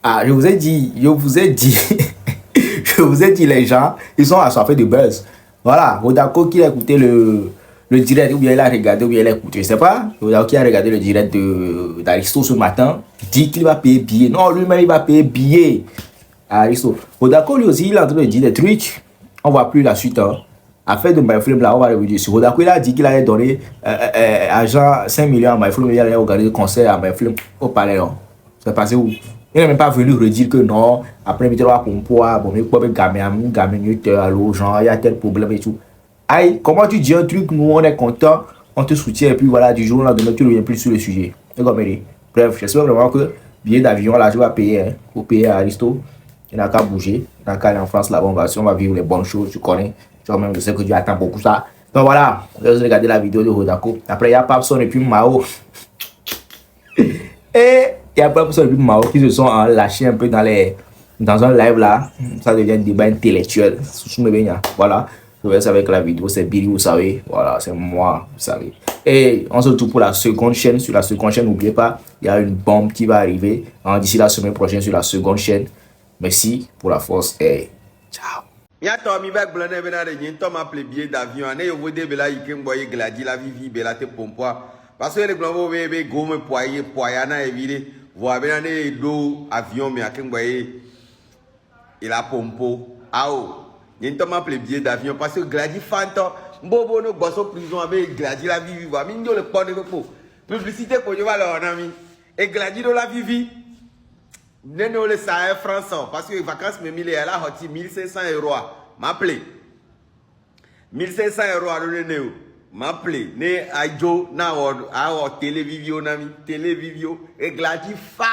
Ah, je vous ai dit, je vous ai dit, les gens, ils sont assoiffés de buzz. Voilà, Rodako qui a écouté le direct, ou bien il a regardé, ou bien il a écouté, je sais pas. Rodako qui a regardé le direct d'Aristo ce matin, dit qu'il va payer billet. Non, lui-même, il va payer billet à Aristo. Rodako, lui aussi, il est en train de dire des trucs. On voit plus la suite. Hein. Affaire de MyFlame, là, on va revenir sur Rodako. Il a dit qu'il allait donner argent 5 millions à MyFlame, il allait organiser le concert à MyFlame au palais. Hein. C'est passé où? Il n'est même pas venu redire que non, après, il va pour moi, bon, il peut gagner allô, genre, il y a tel problème et tout. Aïe, comment tu dis un truc, nous, on est content, on te soutient, et puis voilà, du jour au lendemain, tu ne reviens plus sur le sujet. C'est comme il dit. Bref, j'espère vraiment que billet d'avion, là, je vais payer, hein, pour payer à Aristo. Il n'a qu'à bouger, il n'a qu'à aller en France, là-bas, on va vivre les bonnes choses, tu connais. Genre, même, je sais que tu attends beaucoup ça. Donc voilà, vous regardez la vidéo de Rodako. Après, il y a Papson et puis Mao. Et il y a pas de personnes qui se sont lâchés un peu dans un live là. Ça devient un débat intellectuel. Voilà. Je vais avec la vidéo, c'est Billy, vous savez. Voilà, c'est moi, vous savez. Et on se retrouve pour la seconde chaîne. Sur la seconde chaîne, n'oubliez pas, il y a une bombe qui va arriver d'ici la semaine prochaine sur la seconde chaîne. Merci pour la force et ciao. Yato mi bag blane bena de nyento ma ple billet d'avion ane yo vode bela ikem boye gladi la vivi bela te pompoa parce que les glombo bebe gome poyana evide voa bena ne do avion me akem boye il a pompo ao nyento ma ple billet d'avion parce que gladi fanto mbobo no bosso prison avec gladi la vivi voa mi ndo le pone ko publicité ko yo va la onami et gladi do la vivi. Nene ole ça est français parce que les vacances me mille elle a hoti 1500 euros m'appelé 1500 euros à nene m'appelé ne ajo na o télévisio nami télévisio et gladi fa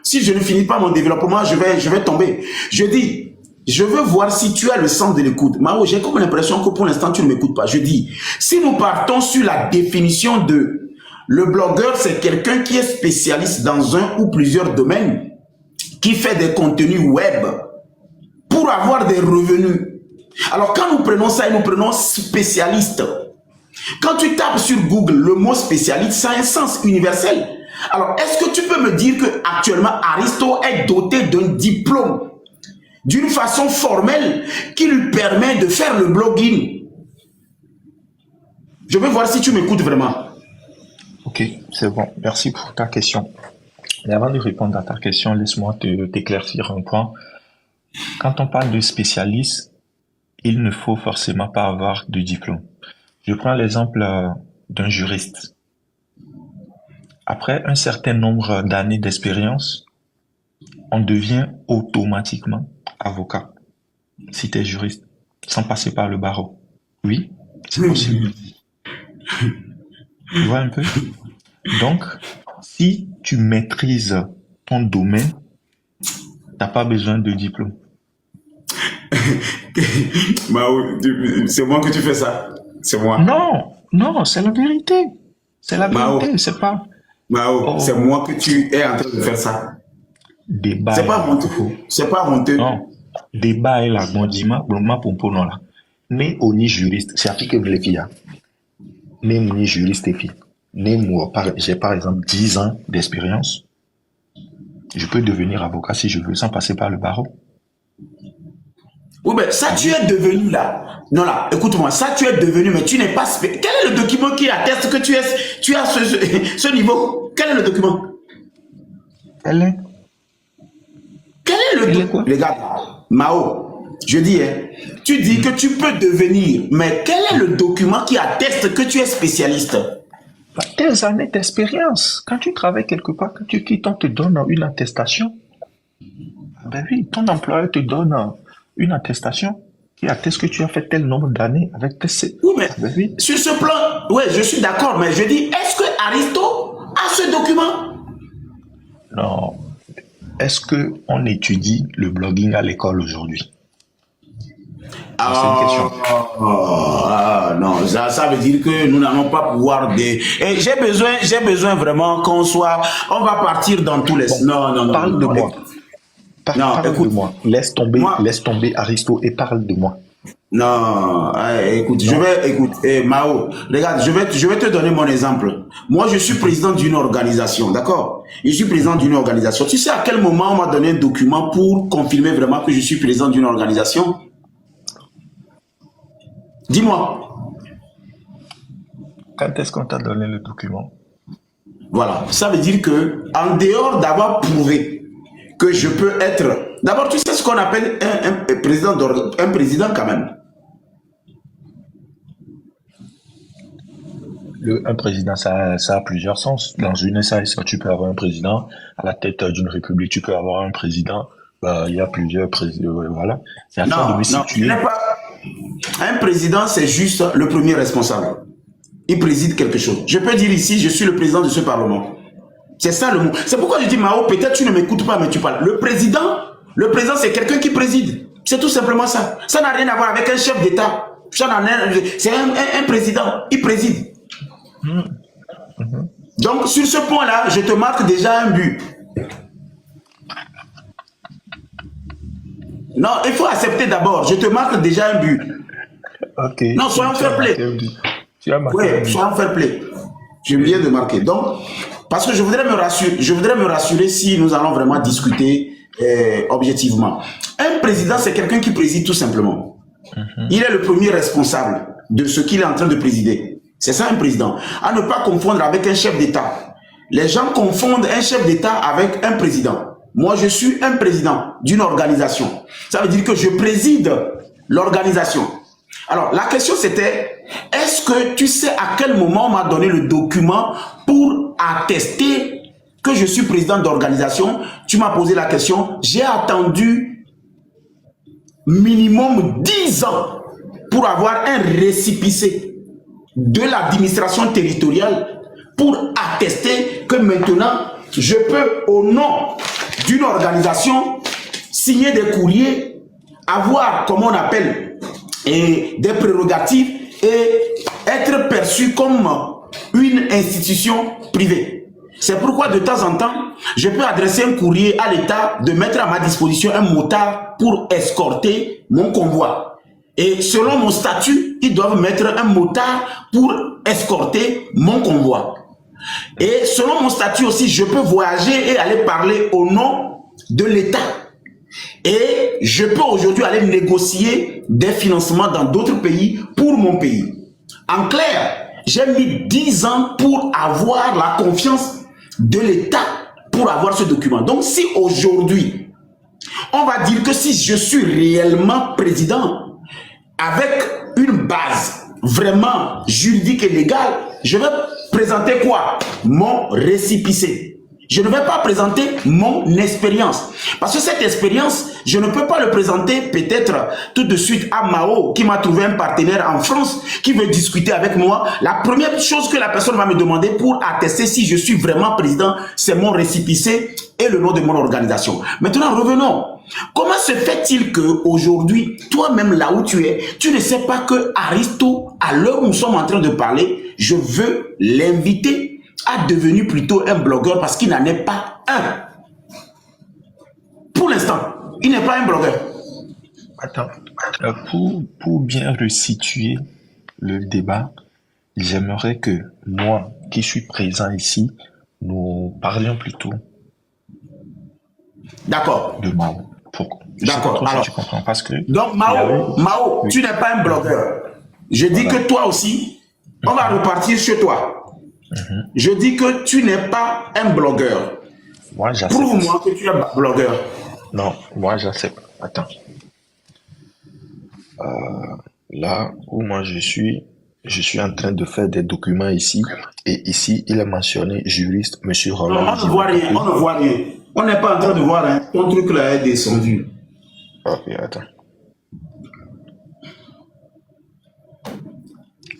si je ne finis pas mon développement, je vais tomber. Je dis, je veux voir si tu as le sens de l'écoute. Mao, j'ai comme l'impression que pour l'instant, tu ne m'écoutes pas. Je dis, si nous partons sur la définition de le blogueur, c'est quelqu'un qui est spécialiste dans un ou plusieurs domaines, qui fait des contenus web pour avoir des revenus. Alors, quand nous prenons ça et nous prenons spécialiste, quand tu tapes sur Google le mot spécialiste, ça a un sens universel. Alors, est-ce que tu peux me dire que actuellement Aristo est doté d'un diplôme, d'une façon formelle qui lui permet de faire le blogging? Je veux voir si tu m'écoutes vraiment. Ok, c'est bon. Merci pour ta question. Mais avant de répondre à ta question, laisse-moi t'éclaircir un point. Quand on parle de spécialiste, il ne faut forcément pas avoir de diplôme. Je prends l'exemple d'un juriste. Après un certain nombre d'années d'expérience, on devient automatiquement avocat, si tu es juriste, sans passer par le barreau. Oui, c'est possible. Tu vois un peu? Donc, si tu maîtrises ton domaine, t'as pas besoin de diplôme. C'est moi que tu fais ça. C'est moi. Non, c'est la vérité. C'est la vérité, c'est pas... Mao, c'est moi que tu es en train de faire ça. Débat. C'est pas honteux. C'est pas honteux. Non. Débat est la gondima, bloma pompo non là. Mais on est juriste, c'est appliqué que les filles. Mais on est juriste et filles. J'ai par exemple 10 ans d'expérience. Je peux devenir avocat si je veux, sans passer par le barreau. Oui, mais ça, tu es devenu là. Non, là, écoute-moi, ça, tu es devenu, mais tu n'es pas... Quel est le document qui atteste que tu as ce niveau? Quel est le document? Quel est le document? Regarde, Mao, je dis, hein, tu dis que tu peux devenir, mais quel est le document qui atteste que tu es spécialiste? Tes années d'expérience. Quand tu travailles quelque part, quand tu quittes, on te donne une attestation. Ben oui, ton employeur te donne une attestation qui atteste que tu as fait tel nombre d'années avec tes... Oui, mais oui. Sur ce plan, ouais, je suis d'accord, mais je dis, est-ce que Aristo a ce document? Non. Est-ce qu'on étudie le blogging à l'école aujourd'hui? C'est une question. Non, ça veut dire que nous n'allons pas pouvoir... Et j'ai besoin vraiment qu'on soit... On va partir dans tous les... Bon, non. Parle de moi. Parle de moi. Laisse tomber Aristo et parle de moi. Non, écoute, Mao, regarde, je vais te donner mon exemple. Moi, je suis président d'une organisation, d'accord? Je suis président d'une organisation. Tu sais à quel moment on m'a donné un document pour confirmer vraiment que je suis président d'une organisation? Dis-moi. Quand est-ce qu'on t'a donné le document? Voilà, ça veut dire que en dehors d'avoir prouvé que je peux être... D'abord, tu sais ce qu'on appelle un président quand même. Un président, ça a plusieurs sens. Dans une SAS, tu peux avoir un président. À la tête d'une république, tu peux avoir un président. Il y a plusieurs présidents. Voilà. C'est à toi de me situer. Un président, c'est juste le premier responsable. Il préside quelque chose. Je peux dire ici, je suis le président de ce Parlement. C'est ça le mot. C'est pourquoi je dis, Mao, peut-être tu ne m'écoutes pas, mais tu parles. Le président, c'est quelqu'un qui préside. C'est tout simplement ça. Ça n'a rien à voir avec un chef d'État. C'est un président. Il préside. Donc, sur ce point-là, je te marque déjà un but. Non, il faut accepter d'abord. Je te marque déjà un but. Ok. Non, soyons fair play. Oui, soyons fair play. Je viens de marquer. Donc, parce que je voudrais me rassurer si nous allons vraiment discuter objectivement. Un président, c'est quelqu'un qui préside tout simplement. Il est le premier responsable de ce qu'il est en train de présider. C'est ça un président. À ne pas confondre avec un chef d'État. Les gens confondent un chef d'État avec un président. Moi, je suis un président d'une organisation. Ça veut dire que je préside l'organisation. Alors, la question c'était, est-ce que tu sais à quel moment on m'a donné le document pour attester que je suis président d'organisation? Tu m'as posé la question. J'ai attendu minimum 10 ans pour avoir un récépissé de l'administration territoriale pour attester que maintenant, je peux, au nom d'une organisation, signer des courriers, avoir, comme on appelle, des prérogatives et être perçu comme une institution privée. C'est pourquoi de temps en temps, je peux adresser un courrier à l'État de mettre à ma disposition un motard pour escorter mon convoi. Et selon mon statut, ils doivent mettre un motard pour escorter mon convoi. Et selon mon statut aussi, je peux voyager et aller parler au nom de l'État. Et je peux aujourd'hui aller négocier des financements dans d'autres pays pour mon pays. En clair, j'ai mis 10 ans pour avoir la confiance de l'État pour avoir ce document. Donc si aujourd'hui, on va dire que si je suis réellement président, avec une base vraiment juridique et légale, je vais présenter quoi? Mon récépissé. Je ne vais pas présenter mon expérience. Parce que cette expérience, je ne peux pas le présenter peut-être tout de suite à Mao, qui m'a trouvé un partenaire en France, qui veut discuter avec moi. La première chose que la personne va me demander pour attester si je suis vraiment président, c'est mon récépissé et le nom de mon organisation. Maintenant, revenons. Comment se fait-il qu'aujourd'hui, toi-même là où tu es, tu ne sais pas que Aristo, à l'heure où nous sommes en train de parler, je veux l'inviter à devenir plutôt un blogueur parce qu'il n'en est pas un. Pour l'instant, il n'est pas un blogueur. Attends, pour bien resituer le débat, j'aimerais que moi, qui suis présent ici, nous parlions plutôt de Mao. D'accord. Alors, tu comprends parce que donc Mao, oui. Tu n'es pas un blogueur. Je dis que toi aussi, on va repartir chez toi. Je dis que tu n'es pas un blogueur. Prouve-moi que tu es blogueur. Non, moi j'accepte. Attends. Là où moi je suis en train de faire des documents ici. Et ici, il est mentionné juriste, monsieur Roland. On ne voit rien. On n'est pas en train de voir, hein. Ton truc là est descendu. Ok, attends.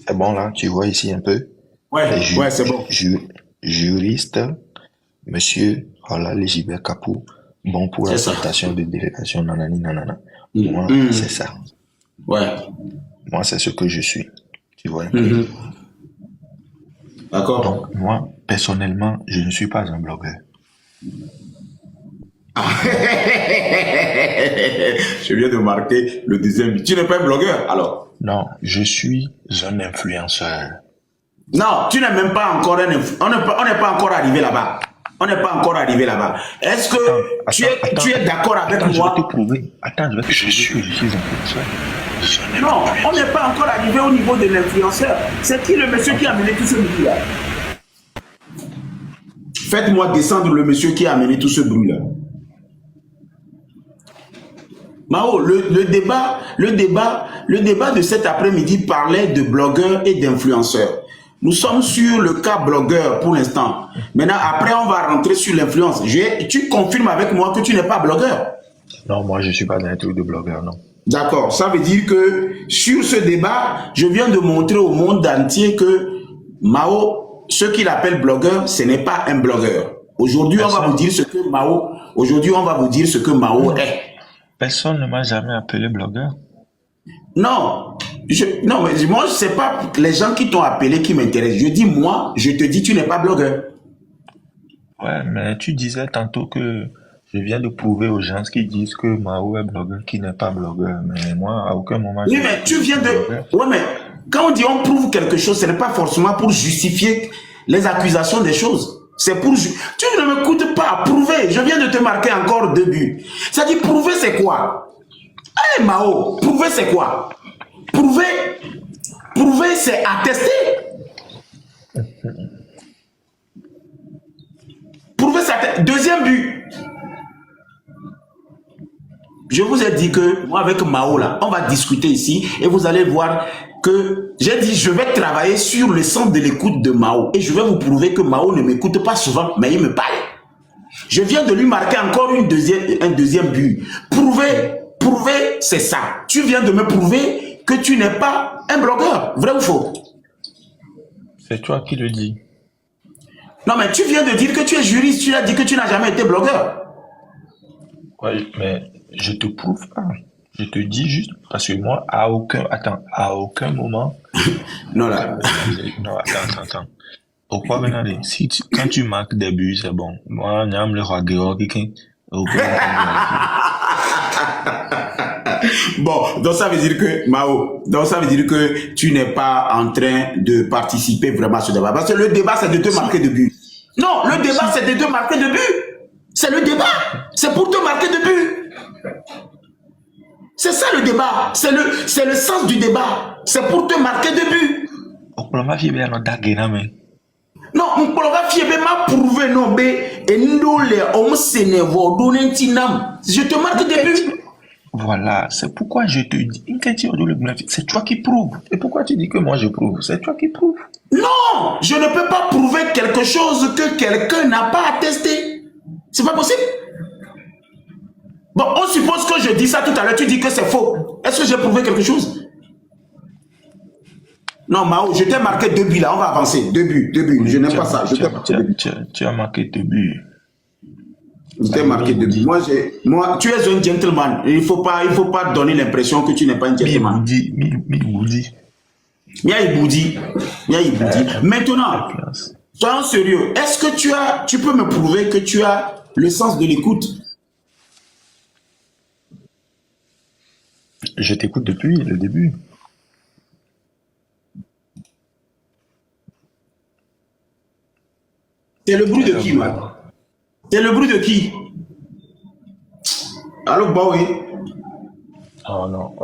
C'est bon là, tu vois ici un peu? Ouais, c'est bon. Juriste, monsieur Roland Gilbert Kapou, bon pour la présentation de délégation, nanani, nanana. Moi, c'est ça. Ouais. Moi, c'est ce que je suis. Tu vois? D'accord. Donc, moi, personnellement, je ne suis pas un blogueur. Je viens de marquer le deuxième but. Tu n'es pas un blogueur, alors? Non, je suis un influenceur. Non, tu n'es même pas encore un on n'est pas encore arrivé là-bas. On n'est pas encore arrivé là-bas. Est-ce que tu es d'accord avec moi? Je vais te prouver. Attends, je vais te prouver que je suis influenceur. Non, on n'est pas encore arrivé au niveau de l'influenceur. C'est qui le monsieur qui a amené tout ce bruit-là? Faites-moi descendre le monsieur qui a amené tout ce bruit-là. Mao, le débat de cet après-midi parlait de blogueurs et d'influenceurs. Nous sommes sur le cas blogueur pour l'instant. Maintenant, après, on va rentrer sur l'influence. Tu confirmes avec moi que tu n'es pas blogueur? Non, moi, je ne suis pas dans un truc de blogueur, non. D'accord. Ça veut dire que sur ce débat, je viens de montrer au monde entier que Mao, ce qu'il appelle blogueur, ce n'est pas un blogueur. Aujourd'hui, on va vous dire ce que Mao, est. Personne ne m'a jamais appelé blogueur. Non, non, mais moi, je sais pas les gens qui t'ont appelé qui m'intéressent. Je dis, moi, je te dis, tu n'es pas blogueur. Ouais, mais tu disais tantôt que je viens de prouver aux gens qui disent que Mao est blogueur, qui n'est pas blogueur. Mais moi, à aucun moment... Oui, mais tu viens de... Ouais, mais quand on dit on prouve quelque chose, ce n'est pas forcément pour justifier les accusations des choses. C'est pour... Tu ne m'écoutes pas, prouver. Je viens de te marquer encore 2 buts. Ça dit, prouver, c'est quoi? Hey Mao, prouver c'est quoi? Prouver, c'est attester. Prouver c'est attester. Deuxième but. Je vous ai dit que moi avec Mao là, on va discuter ici et vous allez voir que j'ai dit je vais travailler sur le sens de l'écoute de Mao et je vais vous prouver que Mao ne m'écoute pas souvent mais il me parle. Je viens de lui marquer encore un deuxième but. Prouver, c'est ça. Tu viens de me prouver que tu n'es pas un blogueur. Vrai ou faux? C'est toi qui le dis. Non, mais tu viens de dire que tu es juriste. Tu as dit que tu n'as jamais été blogueur. Ouais, mais je te prouve pas. Je te dis juste parce que moi, à aucun moment... Non, là. Non, attends. Pourquoi, Benadé? Quand tu marques des buts, c'est bon. Moi, j'aime le roi quelqu'un. Bon, donc ça veut dire que, Mao, tu n'es pas en train de participer vraiment à ce débat. Parce que le débat, c'est de te marquer de but. Non, le débat, c'est de te marquer de but. C'est le débat. C'est pour te marquer de but. C'est ça le débat. C'est le sens du débat. C'est pour te marquer de but. Non, on m'a prouvé non, et je te marque des buts. Voilà, c'est pourquoi je te dis, c'est toi qui prouves. Et pourquoi tu dis que moi je prouve? C'est toi qui prouves. Non, je ne peux pas prouver quelque chose que quelqu'un n'a pas attesté. C'est pas possible. Bon, on suppose que je dis ça tout à l'heure, tu dis que c'est faux. Est-ce que j'ai prouvé quelque chose? Non, Mao, je t'ai marqué 2 buts là, on va avancer. 2 buts. Je n'aime pas ça. Tu as marqué 2 buts. Je t'ai marqué 2 buts. Moi, tu es un gentleman. Il faut pas donner l'impression que tu n'es pas un gentleman. Miaïboudi. Maintenant, soyons sérieux. Est-ce que tu peux me prouver que tu as le sens de l'écoute? Je t'écoute depuis le début. C'est le bruit de qui, moi? C'est le bruit de qui? Allô, bah oui. Oh non.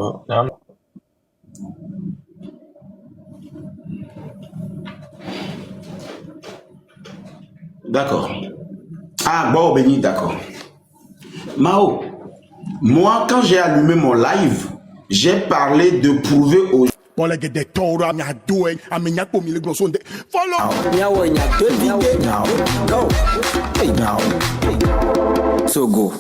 D'accord. Ah, bon, Béni, d'accord. Mao, moi, quand j'ai allumé mon live, j'ai parlé de prouver aux gens. Follow.